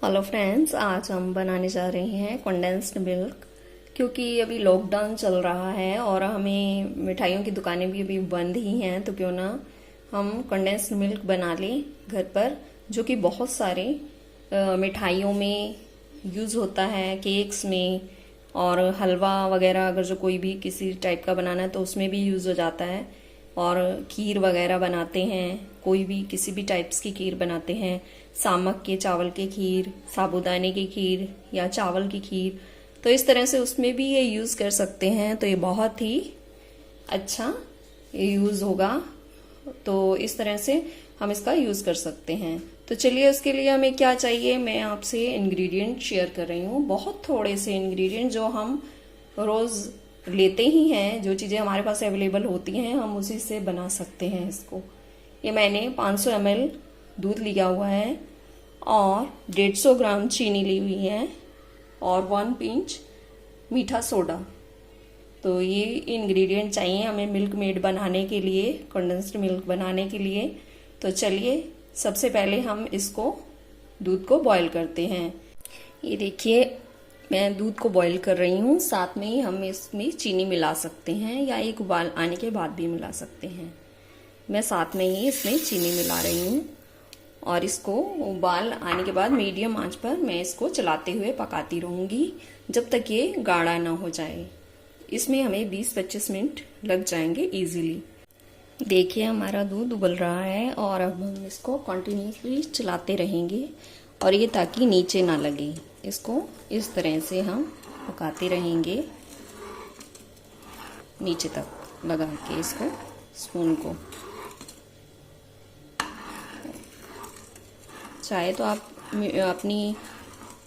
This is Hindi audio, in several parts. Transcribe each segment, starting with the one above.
हेलो फ्रेंड्स, आज हम बनाने जा रहे हैं कंडेंस्ड मिल्क। क्योंकि अभी लॉकडाउन चल रहा है और हमें मिठाइयों की दुकानें भी अभी बंद ही हैं, तो क्यों ना हम कंडेंस्ड मिल्क बना लें घर पर, जो कि बहुत सारे मिठाइयों में यूज़ होता है, केक्स में और हलवा वगैरह अगर जो कोई भी किसी टाइप का बनाना है तो उसमें भी यूज़ हो जाता है। और खीर वगैरह बनाते हैं, कोई भी किसी भी टाइप्स की खीर बनाते हैं, सामक के चावल की खीर, साबूदाने की खीर या चावल की खीर, तो इस तरह से उसमें भी ये यूज़ कर सकते हैं। तो ये बहुत ही अच्छा यूज़ होगा, तो इस तरह से हम इसका यूज़ कर सकते हैं। तो चलिए, उसके लिए हमें क्या चाहिए, मैं आपसे इंग्रेडिएंट शेयर कर रही हूँ। बहुत थोड़े से इंग्रेडिएंट जो हम रोज़ लेते ही हैं, जो चीज़ें हमारे पास अवेलेबल होती हैं, हम उसी से बना सकते हैं इसको। ये मैंने 500 ml दूध लिया हुआ है और 150 ग्राम चीनी ली हुई है और 1 पिंच मीठा सोडा। तो ये इंग्रेडिएंट चाहिए हमें मिल्क मेड बनाने के लिए, कंडेंस्ड मिल्क बनाने के लिए। तो चलिए, सबसे पहले हम इसको दूध को बॉईल करते हैं। ये देखिए, मैं दूध को बॉईल कर रही हूँ, साथ में ही हम इसमें चीनी मिला सकते हैं या एक उबाल आने के बाद भी मिला सकते हैं। मैं साथ में ही इसमें चीनी मिला रही हूँ और इसको उबाल आने के बाद मीडियम आंच पर मैं इसको चलाते हुए पकाती रहूँगी जब तक ये गाढ़ा ना हो जाए। इसमें हमें 20-25 मिनट लग जाएंगे इजीली। देखिए, हमारा दूध उबल रहा है और अब हम इसको कंटिन्यूसली चलाते रहेंगे, और ये ताकि नीचे ना लगे। इसको इस तरह से हम पकाते रहेंगे नीचे तक लगा के इसको, स्पून को। चाहे तो आप अपनी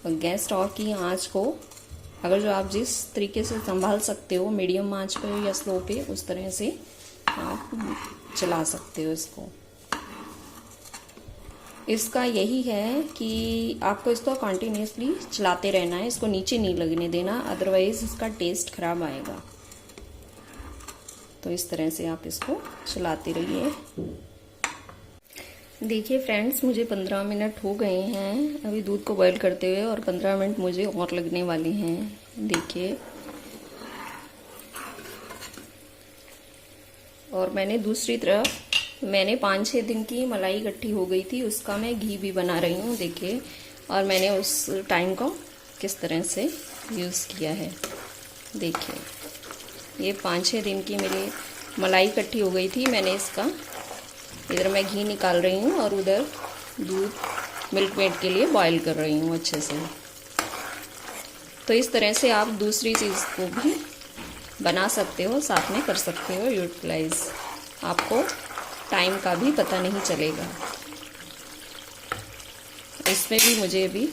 गैस स्टोव की आंच को, अगर जो आप जिस तरीके से संभाल सकते हो, मीडियम आंच पे या स्लो पे, उस तरह से आप चला सकते हो इसको। इसका यही है कि आपको इसको कंटिन्यूसली चलाते रहना है, इसको नीचे नहीं लगने देना, अदरवाइज इसका टेस्ट खराब आएगा। तो इस तरह से आप इसको चलाते रहिए। देखिए फ्रेंड्स, मुझे 15 मिनट हो गए हैं अभी दूध को बॉईल करते हुए, और 15 मिनट मुझे और लगने वाले हैं। देखिए, और मैंने दूसरी तरफ 5-6 दिन की मलाई इकट्ठी हो गई थी, उसका मैं घी भी बना रही हूँ। देखिए, और मैंने उस टाइम को किस तरह से यूज़ किया है। देखिए, ये 5-6 दिन की मेरी मलाई इकट्ठी हो गई थी। मैंने इसका इधर मैं घी निकाल रही हूँ और उधर दूध मिल्क मेड के लिए बॉईल कर रही हूँ अच्छे से। तो इस तरह से आप दूसरी चीज़ को भी बना सकते हो, साथ में कर सकते हो यूटिलाइज। आपको टाइम का भी पता नहीं चलेगा। इसमें भी मुझे अभी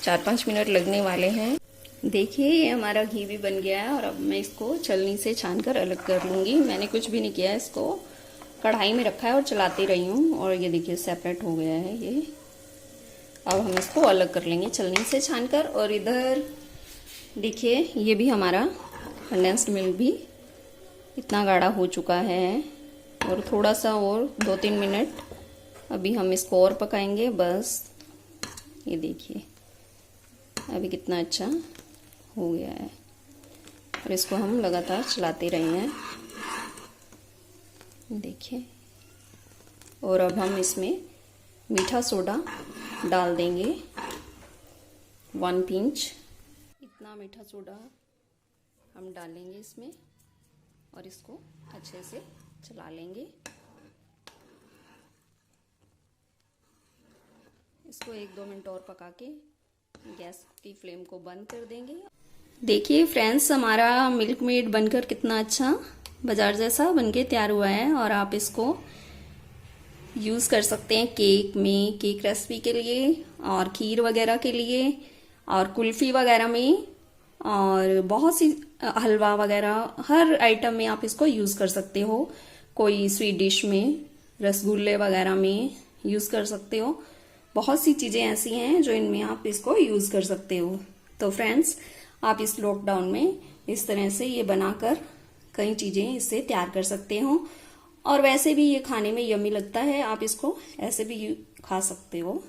4-5 मिनट लगने वाले हैं। देखिए, ये हमारा घी भी बन गया है और अब मैं इसको छलनी से छानकर अलग कर लूँगी। मैंने कुछ भी नहीं किया है, इसको कढ़ाई में रखा है और चलाती रही हूँ, और ये देखिए सेपरेट हो गया है ये। अब हम इसको अलग कर लेंगे छलनी से छानकर। और इधर देखिए, ये भी हमारा कंडेंस्ड मिल्क भी इतना गाढ़ा हो चुका है, और थोड़ा सा और 2-3 मिनट अभी हम इसको और पकाएंगे बस। ये देखिए, अभी कितना अच्छा हो गया है, और इसको हम लगातार चलाते रहे हैं। देखिए, और अब हम इसमें मीठा सोडा डाल देंगे 1 पिंच। इतना मीठा सोडा हम डालेंगे इसमें और इसको अच्छे से चला लेंगे। इसको 1-2 मिनट और पका के गैस की फ्लेम को बंद कर देंगे। देखिए फ्रेंड्स, हमारा मिल्क मेड बनकर कितना अच्छा बाजार जैसा बनके तैयार हुआ है, और आप इसको यूज़ कर सकते हैं केक में, केक रेसिपी के लिए, और खीर वगैरह के लिए, और कुल्फ़ी वगैरह में, और बहुत सी हलवा वगैरह हर आइटम में आप इसको यूज़ कर सकते हो। कोई स्वीट डिश में, रसगुल्ले वगैरह में यूज़ कर सकते हो। बहुत सी चीज़ें ऐसी हैं जो इनमें आप इसको यूज़ कर सकते हो। तो फ्रेंड्स, आप इस लॉकडाउन में इस तरह से ये बनाकर कई चीज़ें इससे तैयार कर सकते हो, और वैसे भी ये खाने में यम्मी लगता है। आप इसको ऐसे भी खा सकते हो।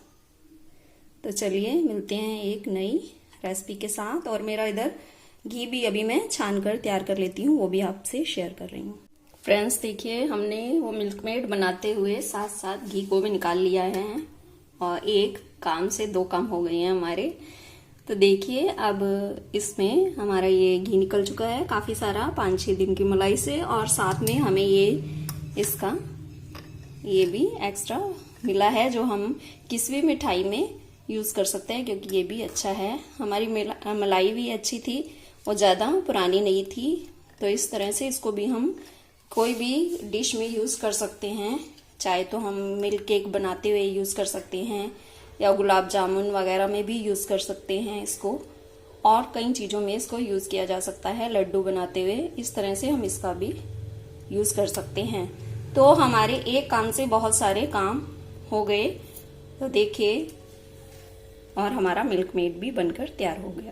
तो तो चलिए मिलते हैं एक नई रेसिपी के साथ। और मेरा इधर घी भी अभी मैं छान कर तैयार कर लेती हूँ, वो भी आपसे शेयर कर रही हूँ। फ्रेंड्स देखिए, हमने वो मिल्क मेड बनाते हुए साथ साथ घी को भी निकाल लिया है और एक काम से दो काम हो गए हैं हमारे। तो देखिए अब इसमें हमारा ये घी निकल चुका है काफ़ी सारा 5-6 दिन की मलाई से, और साथ में हमें इसका ये भी एक्स्ट्रा मिला है जो हम किसी भी मिठाई में यूज़ कर सकते हैं, क्योंकि ये भी अच्छा है। हमारी मलाई भी अच्छी थी और ज़्यादा पुरानी नहीं थी। तो इस तरह से इसको भी हम कोई भी डिश में यूज़ कर सकते हैं। चाहे तो हम मिल्क केक बनाते हुए यूज़ कर सकते हैं, या गुलाब जामुन वगैरह में भी यूज़ कर सकते हैं इसको, और कई चीज़ों में इसको यूज़ किया जा सकता है, लड्डू बनाते हुए। इस तरह से हम इसका भी यूज़ कर सकते हैं। तो हमारे एक काम से बहुत सारे काम हो गए। तो देखिए, और हमारा मिल्क मेड भी बनकर तैयार हो गया।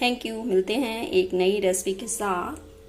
Thank you. मिलते हैं एक नई रेसिपी के साथ।